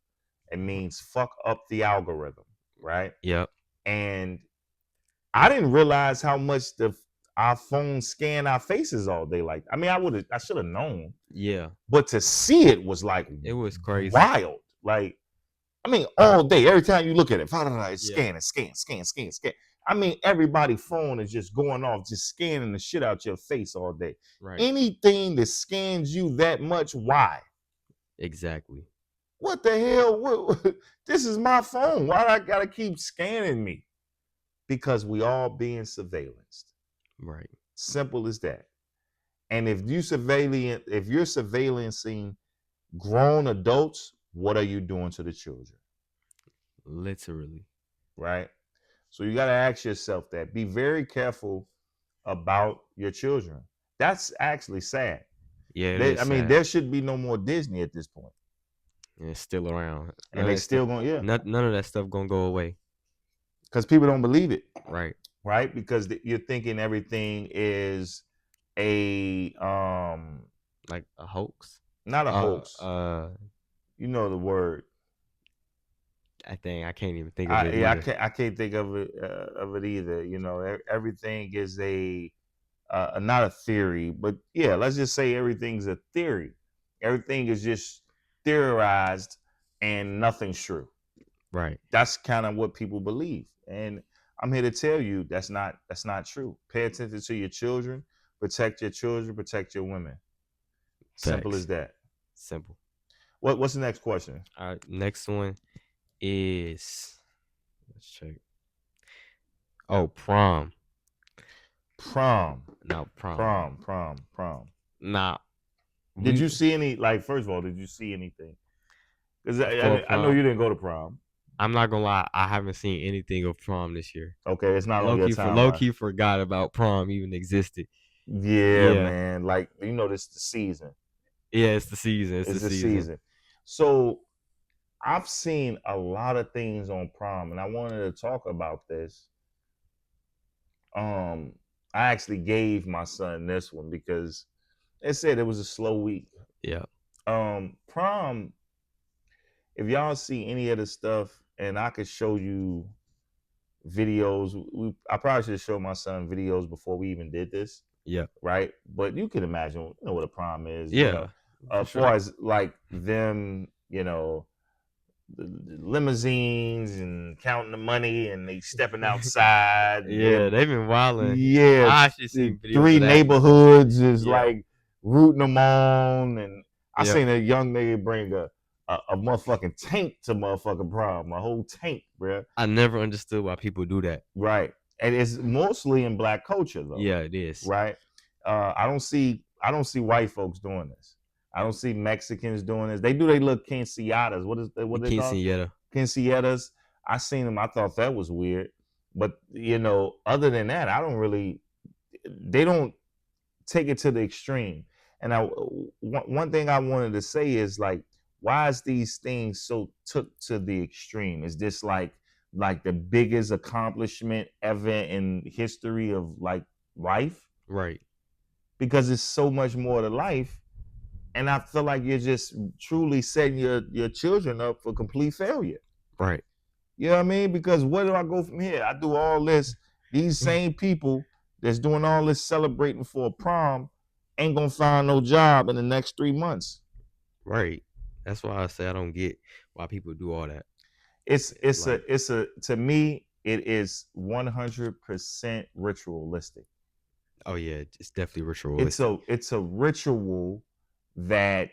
It means fuck up the algorithm, right? Yep. And I didn't realize how much our phones scan our faces all day. I should have known. Yeah. But to see it was it was crazy. Wild. All day, every time you look at it, it's scan. I mean, everybody's phone is just going off, just scanning the shit out your face all day. Right. Anything that scans you that much, why? Exactly. What the hell? This is my phone. Why do I gotta keep scanning me? Because we all being surveillanced. Right. Simple as that. And if you're surveillancing grown adults, what are you doing to the children? Literally. Right? So you got to ask yourself that. Be very careful about your children. That's actually sad. Yeah, it is I mean, sad. there should be no more Disney at this point. And it's still around. And they still going, yeah. None of that stuff gonna go away. Because people don't believe it. Right. Right? Because you're thinking everything is a like a hoax. Not a hoax. You know the word. I can't even think of it. Yeah, I can't think of it either. You know, everything is not a theory, but yeah, let's just say everything's a theory. Everything is just theorized and nothing's true. Right. That's kind of what people believe. And I'm here to tell you that's not true. Pay attention to your children, protect your children, protect your women. Simple as that. Simple. What's the next question? All right, next one is, let's check. Oh, prom. No, prom. Nah. Did you see any, like, first of all, did you see anything? Because I know you didn't go to prom. I'm not gonna lie, I haven't seen anything of prom this year. Okay, it's not on your timeline. Low-key forgot about prom even existed. Yeah, man. Like, you know, this is the season. Yeah, it's the season. It's the season. So I've seen a lot of things on prom, and I wanted to talk about this. I actually gave my son this one because it said it was a slow week. Yeah. Prom, if y'all see any of the stuff, and I could show you videos, I probably should show my son videos before we even did this. Yeah. Right? But you can imagine, you know what a prom is. Yeah. You know, as far as like them, you know, the limousines and counting the money and they stepping outside. Yeah, they've been wilding. Yeah. I actually seen videos 3 of that. neighborhoods is like rooting them on. And I seen a young nigga bring a motherfucking tank to motherfucking prom, a whole tank, bro. I never understood why people do that. Right. And it's mostly in black culture though. Yeah, it is. Right. I don't see white folks doing this. I don't see Mexicans doing this. They do they little quinceañeras. What they call? Quinceañeras. I seen them. I thought that was weird. But you know, other than that, they don't take it to the extreme. And one thing I wanted to say is like, why is these things so took to the extreme? Is this like the biggest accomplishment ever in history of like life? Right. Because it's so much more to life. And I feel like you're just truly setting your children up for complete failure. Right. You know what I mean? Because where do I go from here? I do all this. These same people that's doing all this celebrating for a prom ain't gonna find no job in the next 3 months. Right. That's why I say I don't get why people do all that. To me, it is 100% ritualistic. Oh yeah, it's definitely ritualistic. It's a ritual that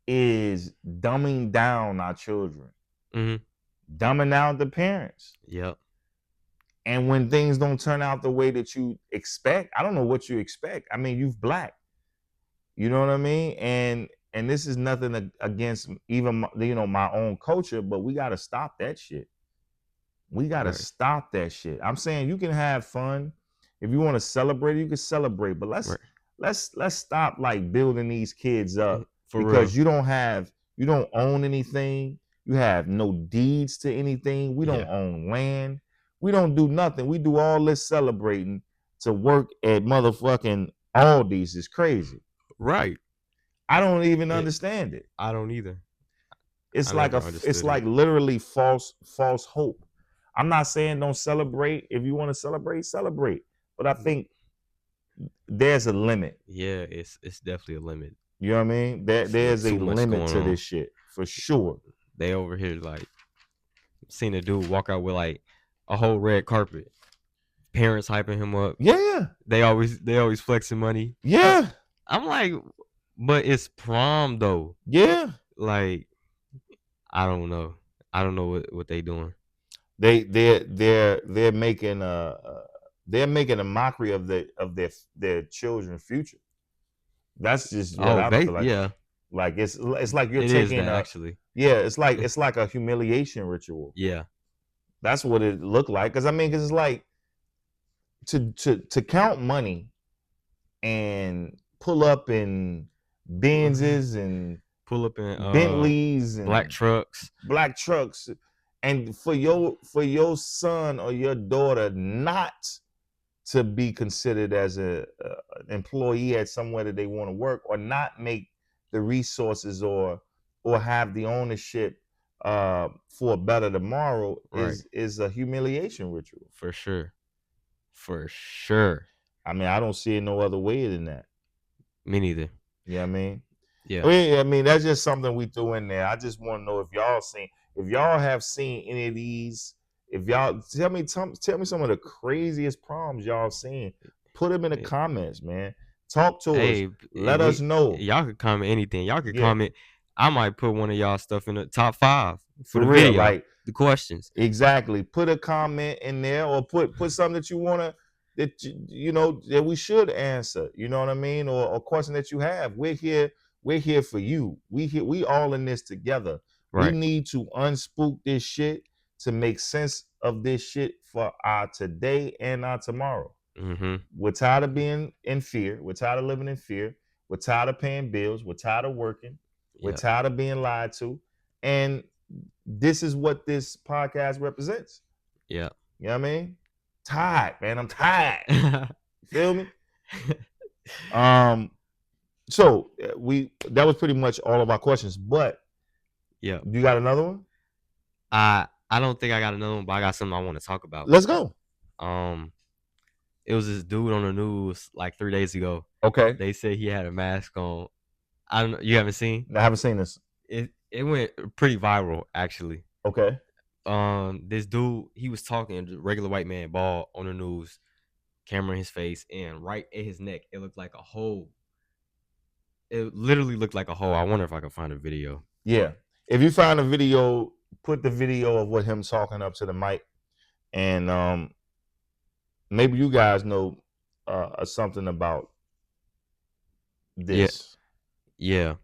is dumbing down our children, dumbing down the parents. Yep. And when things don't turn out the way that you expect, I don't know what you expect. I mean, you've black. You know what I mean? And this is nothing against even, you know, my own culture, but we got to stop that shit. We got to stop that shit. I'm saying you can have fun. If you want to celebrate, you can celebrate. But let's stop like building these kids up because you don't own anything. You have no deeds to anything. We don't own land. We don't do nothing. We do all this celebrating to work at motherfucking Aldi's. Is crazy. Right. I don't even understand it. I don't either. It's like literally false hope. I'm not saying don't celebrate. If you want to celebrate. But I think there's a limit. Yeah, it's definitely a limit. You know what I mean? There's a limit to this shit for sure. They over here like seen a dude walk out with like a whole red carpet. Parents hyping him up. Yeah. They always flexing money. Yeah. I'm like, but it's prom though. Yeah. Like, I don't know. I don't know what they doing. They're making a mockery of their children's future. That's just what I feel like. Yeah. Like it's like you're It is taking that, actually. Yeah, it's like a humiliation ritual. Yeah. That's what it looked like. Because it's like to count money and pull up in Benzes and pull up in Bentleys and black trucks, and for your son or your daughter not to be considered as an employee at somewhere that they want to work, or not make the resources or have the ownership for a better tomorrow, right, is a humiliation ritual. For sure. I mean, I don't see it no other way than that. Me neither. You know what I mean? Yeah. I mean, that's just something we threw in there. I just want to know if y'all have seen any of these. If y'all tell me some of the craziest proms y'all seen. Put them in the comments, man. Talk to us. Let us know. Y'all can comment anything. Y'all can comment. I might put one of y'all stuff in the top 5 for the real, video. Like the questions. Exactly. Put a comment in there, or put something that you wanna that that we should answer. You know what I mean? Or a question that you have. We're here for you. We all in this together. Right. We need to unspook this shit to make sense of this shit for our today and our tomorrow. Mm-hmm. We're tired of being in fear. We're tired of living in fear. We're tired of paying bills. We're tired of working. We're tired of being lied to. And this is what this podcast represents. Yeah. You know what I mean? Tired, man. I'm tired. You feel me? So that was pretty much all of our questions. But yeah, you got another one? I don't think I got another one, but I got something I want to talk about. Let's go. It was this dude on the news like 3 days ago. Okay. They said he had a mask on. I don't know. You haven't seen? I haven't seen this. It went pretty viral, actually. Okay. This dude, he was talking, regular white man, bald, on the news, camera in his face, and right at his neck, it looked like a hole. It literally looked like a hole. I wonder if I can find a video. Yeah. If you find a video, put the video of what him talking up to the mic, and maybe you guys know something about this. Yeah.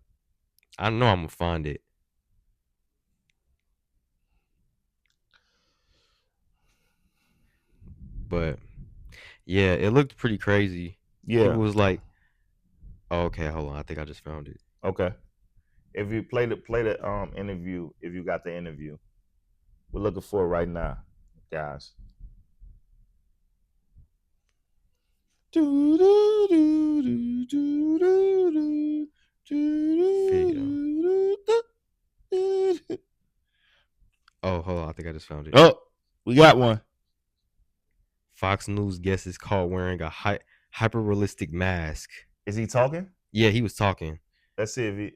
I know I'm gonna find it. But yeah, it looked pretty crazy. Yeah. It was like, oh, okay, hold on. I think I just found it. Okay. If you play the interview, if you got the interview, we're looking for it right now, guys. Oh, hold on. I think I just found it. Oh, we got one. Fox News guest is caught wearing a hyper realistic mask. Is he talking? Yeah, he was talking. Let's see if he.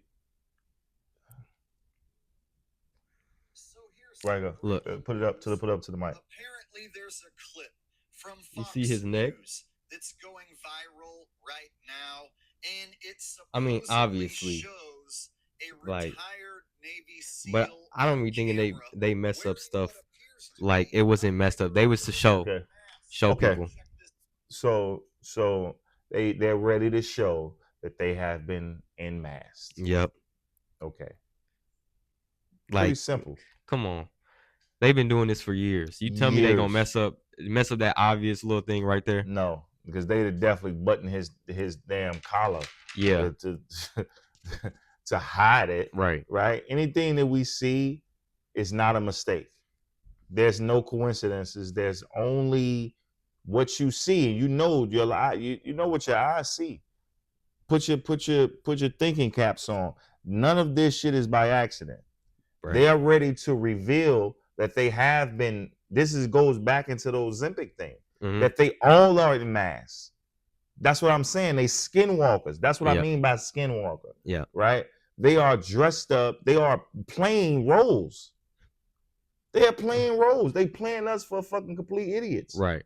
Right, go. Look. Put it up to the mic. Apparently, there's a clip from Fox you see his neck News that's going viral right now, and it's obviously shows a retired Navy SEAL. But I don't be thinking they mess up stuff like it wasn't messed up. They was to show people. So they're ready to show that they have been in masks. Yep. Okay. Like, pretty simple. Come on. They've been doing this for years. You tell me they gonna mess up that obvious little thing right there? No, because they'd definitely button his damn collar. Yeah. To hide it. Right. Right. Anything that we see is not a mistake. There's no coincidences. There's only what you see. You know your eye. You know what your eyes see. Put your thinking caps on. None of this shit is by accident. Right. They are ready to reveal that they have been. Goes back into those Ozempic thing. Mm-hmm. That they all are in masks. That's what I'm saying. They skinwalkers. That's what I mean by skinwalker. Yeah. Right. They are dressed up. They are playing roles. They're playing roles. They playing us for fucking complete idiots. Right.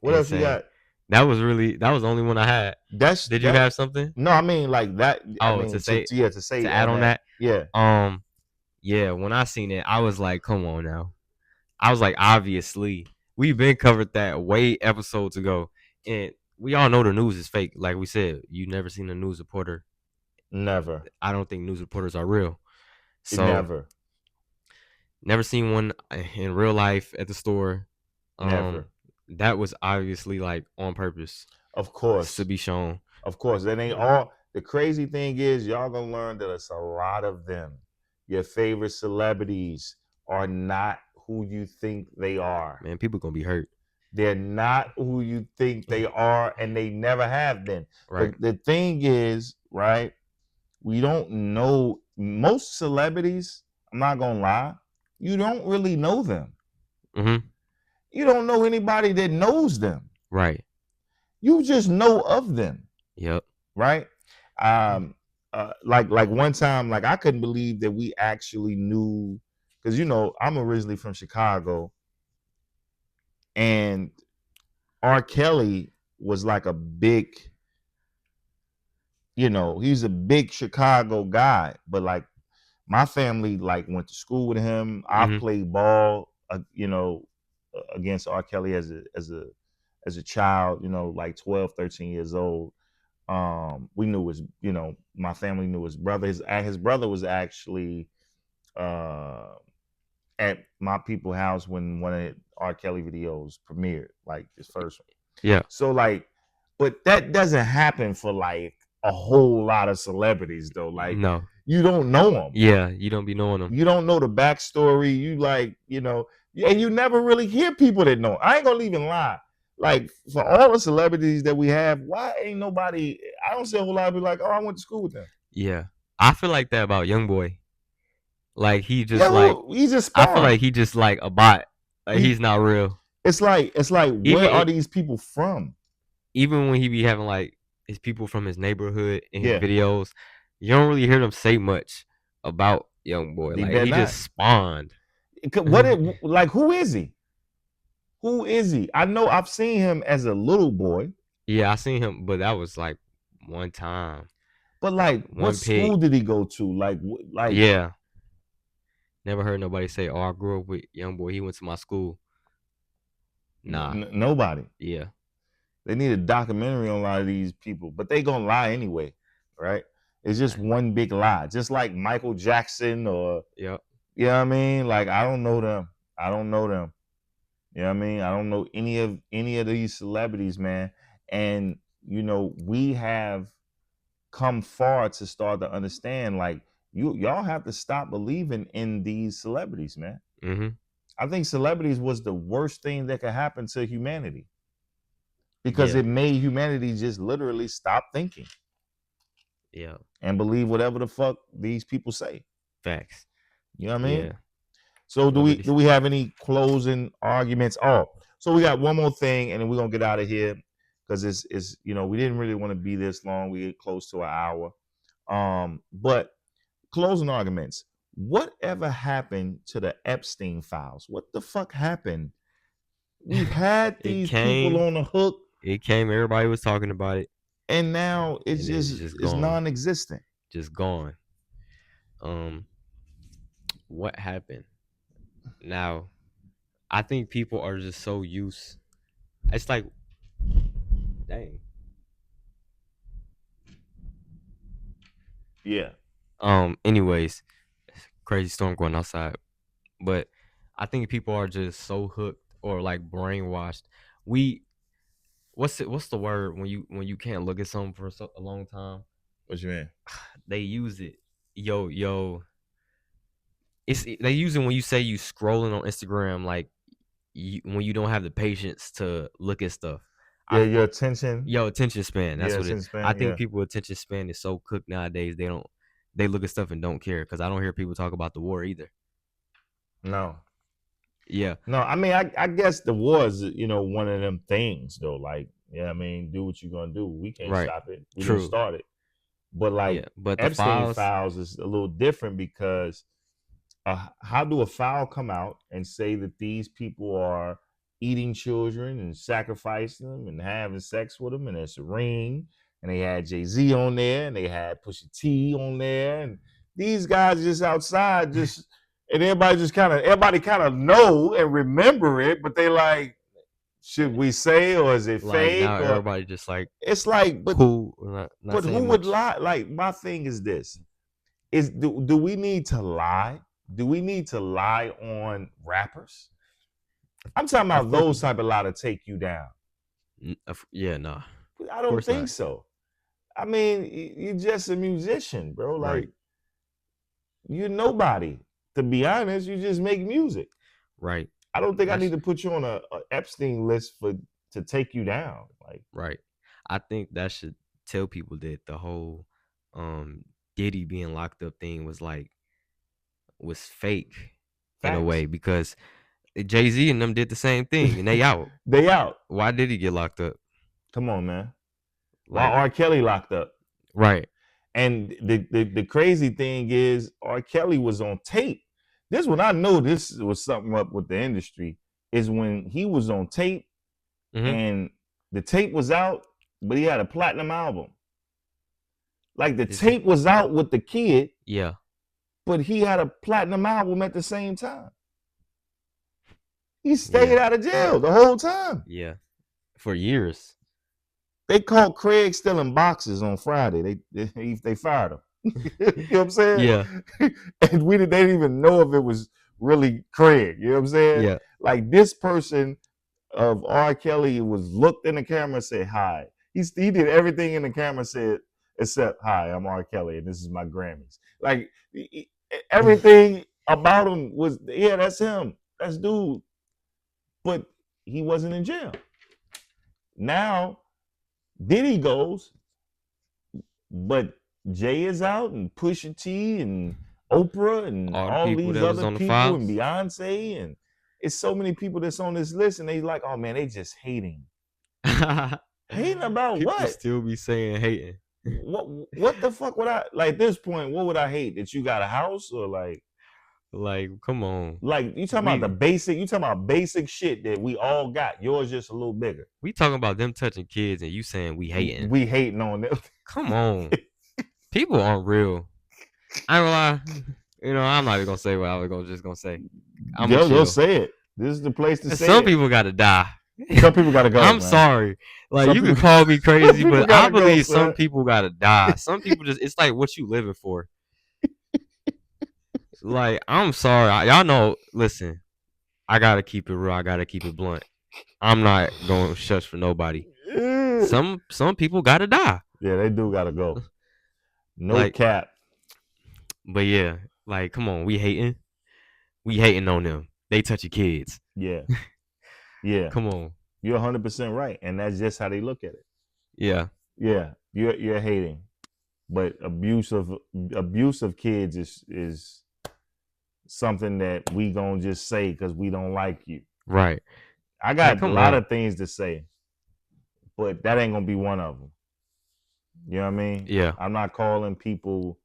What else you got? That was the only one I had. Did you have something? No, I mean like that. Oh, I mean to say to add on that. Yeah. Yeah. When I seen it, I was like, come on now. I was like, obviously, we've been covered that way episodes ago, and we all know the news is fake. Like we said, you never seen a news reporter. Never. I don't think news reporters are real. So never seen one in real life at the store. Never. That was obviously like on purpose. Of course. To be shown. Of course. That ain't all. The crazy thing is, y'all gonna learn that it's a lot of them. Your favorite celebrities are not who you think they are. Man, people gonna be hurt. They're not who you think they are, and they never have been. Right. The thing is, right, we don't know most celebrities. I'm not gonna lie, you don't really know them. Mm-hmm. You don't know anybody that knows them. Right. You just know of them. Yep. Right. Like one time, like I couldn't believe that we actually knew, because I'm originally from Chicago, and R. Kelly was like a big, he's a big Chicago guy, but like my family like went to school with him. I played ball, against R. Kelly as a child, like 12, 13 years old. We knew my family knew his brother. His brother was actually at my people's house when one of R. Kelly videos premiered, like his first one. Yeah. So like, but that doesn't happen for like a whole lot of celebrities though. Like, no, you don't know them. Yeah, you don't be knowing them. You don't know the backstory. You like, and you never really hear people that know. I ain't gonna even lie. Like, for all the celebrities that we have, why ain't nobody? I don't see a whole lot of people like, oh, I went to school with them. Yeah, I feel like that about YoungBoy. Like he just he's just. I feel like he just like a bot. Like he's not real. It's like where are these people from? Even when he be having like his people from his neighborhood in his videos, you don't really hear them say much about YoungBoy. Like he just spawned. Like who is he? Who is he? I know I've seen him as a little boy. Yeah, I seen him, but that was like one time. But like, what school did he go to? Like, yeah. Never heard nobody say, "Oh, I grew up with YoungBoy. He went to my school." Nah, nobody. Yeah, they need a documentary on a lot of these people, but they gonna lie anyway, right? It's just one big lie, just like Michael Jackson or yeah. You know what I mean? Like, I don't know them. You know what I mean? I don't know any of these celebrities, man. And we have come far to start to understand, like, y'all have to stop believing in these celebrities, man. Mm-hmm. I think celebrities was the worst thing that could happen to humanity, because it made humanity just literally stop thinking. Yeah. And believe whatever the fuck these people say. Facts. You know what I mean? Yeah. So do we have any closing arguments? Oh, so we got one more thing, and then we're gonna get out of here, because it's we didn't really want to be this long. We get close to an hour. But closing arguments. Whatever happened to the Epstein files? What the fuck happened? We had these people on the hook. It came. Everybody was talking about it, and now it's non-existent. Just gone. What happened? Now, I think people are just so used. It's like, dang. Yeah. Anyways, crazy storm going outside, but I think people are just so hooked or like brainwashed. What's the word when you can't look at something for a long time? What you mean? They use it. Yo. They use it when you say you scrolling on Instagram, like when you don't have the patience to look at stuff. Yeah, your attention. Attention span. That's what it is. I think yeah. people's attention span is so cooked nowadays. They look at stuff and don't care, because I don't hear people talk about the war either. No. Yeah. No, I mean, I guess the war is, one of them things though. Like, I mean, do what you're gonna do. We can't stop it. We didn't start it. But like, but Epstein files is a little different, because how do a file come out and say that these people are eating children and sacrificing them and having sex with them, and it's a ring, and they had Jay-Z on there, and they had Pusha T on there, and these guys just outside just, and everybody kind of know and remember it, but they like, should we say, or is it Like fake? now Or everybody just like it's like, but cool, not but saying who much. would lie? Like, my thing is this: do we need to lie? Do we need to lie on rappers? I'm talking Of about course those type of lie to take you down. Yeah, nah. I don't course think not. so. I mean, you're just a musician, bro. Like, Right. you're nobody. To be honest, you just make music. Right. I don't think I That's- need to put you on a Epstein list to take you down. Like, Right. I think that should tell people that the whole Diddy being locked up thing was fake in a Facts. way, because Jay-Z and them did the same thing and they out. they out. Why did he get locked up? Come on, man. Why Like, R. Kelly locked up? right. And the crazy thing is, R. Kelly was on tape. This when I know this was something up with the industry, is when he was on tape, and the tape was out, but he had a platinum album. Like, the tape was out with the kid, Yeah. but he had a platinum album at the same time. He stayed out of jail the whole time. Yeah. For years. They caught Craig stealing boxes on Friday. They fired him. You know what I'm saying? Yeah. And they didn't even know if it was really Craig. You know what I'm saying? Yeah. Like, this person of R. Kelly was looked in the camera and said hi. He did everything in the camera said except, hi, I'm R. Kelly and this is my Grammys. Like, everything about him was, yeah, that's him. That's dude. But he wasn't in jail. Now Diddy goes, but Jay is out, and Pusha T and Oprah and all these other people and Beyonce, and it's so many people that's on this list, and they like, oh man, they just hating. Hating about People what? still be saying hating. What the fuck would I, like, at this point, what would I hate? That you got a house, or like, come on. Like, you talking about basic shit that we all got. Yours just a little bigger. We talking about them touching kids and you saying we hating. We hating on them. Come on. People aren't real. I ain't gonna lie. You know, I'm not even gonna say what I was just gonna say. I'm Yo, say it. This is the place to say some it. people gotta die. Some people gotta go. I'm man. sorry. Like, Some you can people- call me crazy, but I believe go, some son. people gotta die. Some people just, it's like what you living for. Like, I'm sorry. Y'all know, listen, I gotta keep it real. I gotta keep it blunt. I'm not going to shush for nobody. Some people gotta die. Yeah, they do gotta go. No Like- cap. But yeah, like, come on, we hating on them. They touching kids. Yeah. Yeah. Come on. You're 100% right. And that's just how they look at it. Yeah. Yeah. You're hating. But abuse of kids is something that we gonna just say because we don't like you. Right. I got come a lot on. of things to say, but that ain't gonna be one of them. You know what I mean? Yeah. I'm not calling people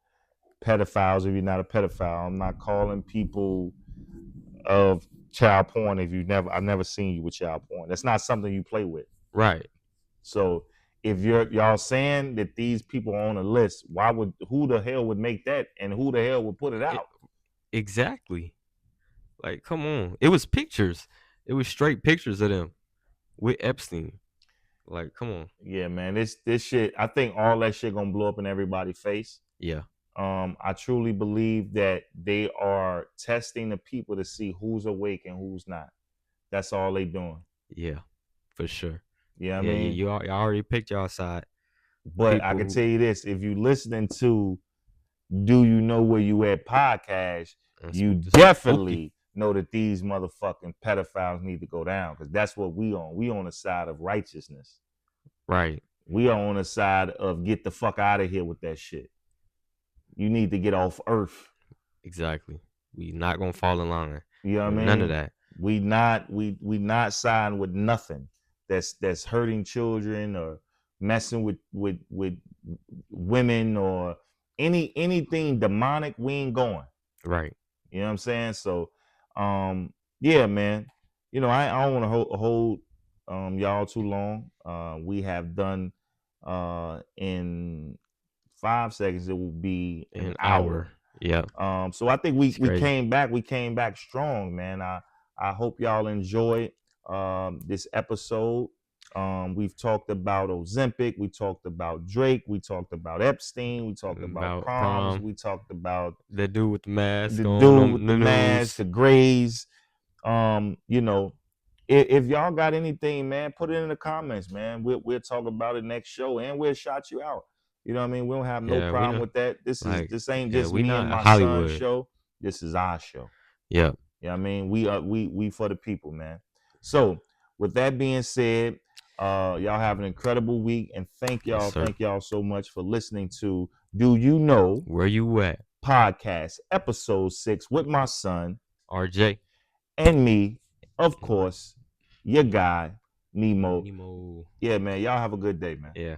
pedophiles if you're not a pedophile. I'm not calling people of child porn if I've never seen you with child porn. That's not something you play with. Right. So if y'all saying that these people are on a list, who the hell would make that, and who the hell would put it out? Exactly. Like, come on. It was pictures. It was straight pictures of them with Epstein. Like, come on. Yeah, man. This shit, I think all that shit gonna blow up in everybody's face. Yeah. I truly believe that they are testing the people to see who's awake and who's not. That's all they doing. Yeah. For sure. You know what I mean? You already picked y'all side. But I can tell you this, if you listening to Do You Know Where You At podcast, you definitely know that these motherfucking pedophiles need to go down, because that's what we on. We on the side of righteousness. Right. We are on the side of get the fuck out of here with that shit. You need to get off earth. Exactly. We not gonna fall in line. You know what I mean? None of that. We not signed with nothing that's hurting children or messing with women or anything demonic. We ain't going. Right. You know what I'm saying? So, yeah, man. You know, I don't want to hold y'all too long. We have done in 5 seconds. It will be an hour. Yeah. So I think we crazy. came back. We came back strong, man. I hope y'all enjoyed this episode. We've talked about Ozempic. We talked about Drake. We talked about Epstein. We talked about proms. We talked about the dude with the mask. the on dude with the the mask, the Grays. You know, if y'all got anything, man, put it in the comments, man. We'll talk about it next show, and we'll shout you out. You know what I mean? We don't have no Yeah, we problem know. with that. This ain't Yeah, just we me not and my Hollywood. son's show. This is our show. Yeah. You know what I mean? We for the people, man. So with that being said, y'all have an incredible week, and thank y'all, Yes, sir. thank y'all so much for listening to Do You Know Where You At podcast episode 6 with my son RJ and me, of course, your guy Nimo. Nimo. Yeah, man. Y'all have a good day, man. Yeah.